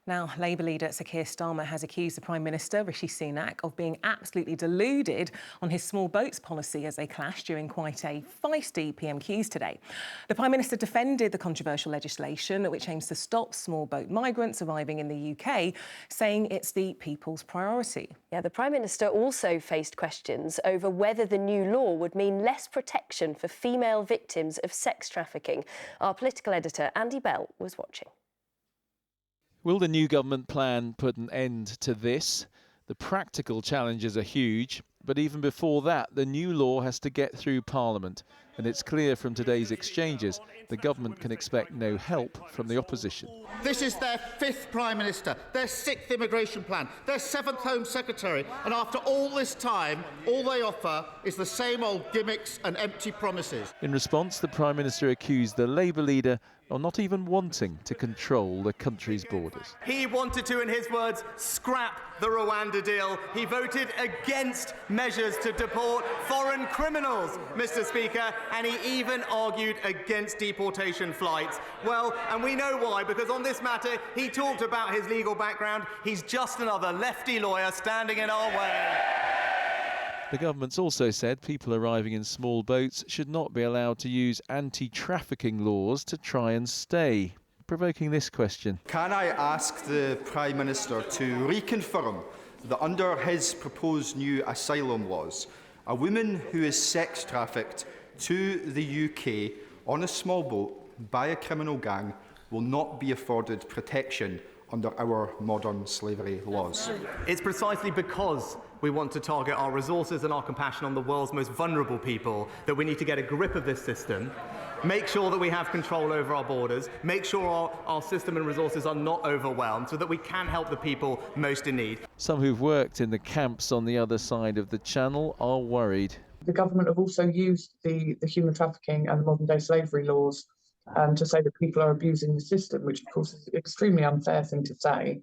Now, Labour leader Sir Keir Starmer has accused the Prime Minister, Rishi Sunak, of being absolutely deluded on his small boats policy as they clashed during quite a feisty PMQs today. The Prime Minister defended the controversial legislation which aims to stop small boat migrants arriving in the UK, saying it's the people's priority. Yeah, the Prime Minister also faced questions over whether the new law would mean less protection for female victims of sex trafficking. Our political editor, Andy Bell, was watching. Will the new government plan put an end to this? The practical challenges are huge, but even before that, the new law has to get through Parliament. And it's clear from today's exchanges, the government can expect no help from the opposition. This is their fifth Prime Minister, their sixth immigration plan, their seventh Home Secretary, and after all this time, all they offer is the same old gimmicks and empty promises. In response, the Prime Minister accused the Labour leader of not even wanting to control the country's borders. He wanted to, in his words, scrap the Rwanda deal. He voted against measures to deport foreign criminals, Mr. Speaker, and he even argued against deportation flights. Well, and we know why, because on this matter, he talked about his legal background. He's just another lefty lawyer standing in our way. The government's also said people arriving in small boats should not be allowed to use anti-trafficking laws to try and stay, provoking this question. Can I ask the Prime Minister to reconfirm that under his proposed new asylum laws, a woman who is sex trafficked to the UK on a small boat by a criminal gang will not be afforded protection under our modern slavery laws? It's precisely because we want to target our resources and our compassion on the world's most vulnerable people that we need to get a grip of this system, make sure that we have control over our borders, make sure our system and resources are not overwhelmed so that we can help the people most in need. Some who've worked in the camps on the other side of the channel are worried. The government have also used the human trafficking and modern day slavery laws to say that people are abusing the system, which of course is an extremely unfair thing to say.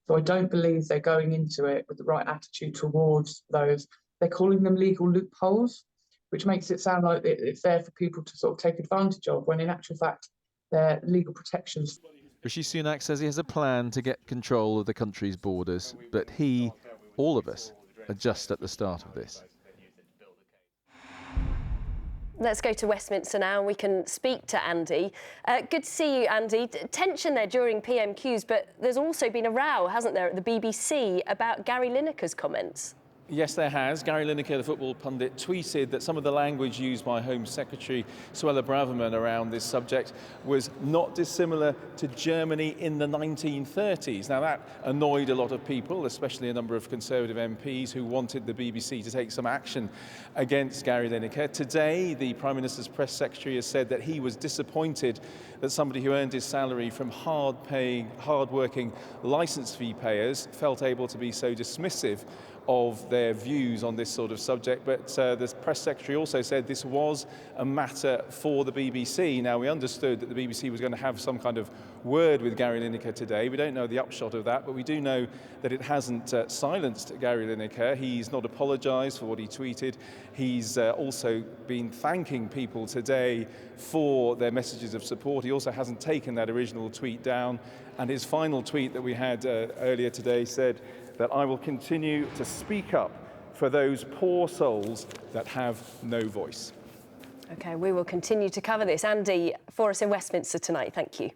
So I don't believe they're going into it with the right attitude towards those. They're calling them legal loopholes, which makes it sound like it's there for people to sort of take advantage of, when in actual fact they're legal protections. Rishi Sunak says he has a plan to get control of the country's borders, but he, all of us, are just at the start of this. Let's go to Westminster now and we can speak to Andy. Good to see you, Andy. Tension there during PMQs, but there's also been a row, hasn't there, at the BBC about Gary Lineker's comments? Yes, there has. Gary Lineker, the football pundit, tweeted that some of the language used by Home Secretary Suella Braverman around this subject was not dissimilar to Germany in the 1930s. Now, that annoyed a lot of people, especially a number of Conservative MPs who wanted the BBC to take some action against Gary Lineker. Today, the Prime Minister's press secretary has said that he was disappointed that somebody who earned his salary from hard-paying, hard-working licence fee payers felt able to be so dismissive of their views on this sort of subject, but the press secretary also said this was a matter for the BBC. Now, we understood that the BBC was going to have some kind of word with Gary Lineker today. We don't know the upshot of that, but we do know that it hasn't silenced Gary Lineker. He's not apologised for what he tweeted. He's also been thanking people today for their messages of support. He also hasn't taken that original tweet down, and his final tweet that we had earlier today said that I will continue to speak up for those poor souls that have no voice. OK, we will continue to cover this. Andy, for us in Westminster tonight, thank you.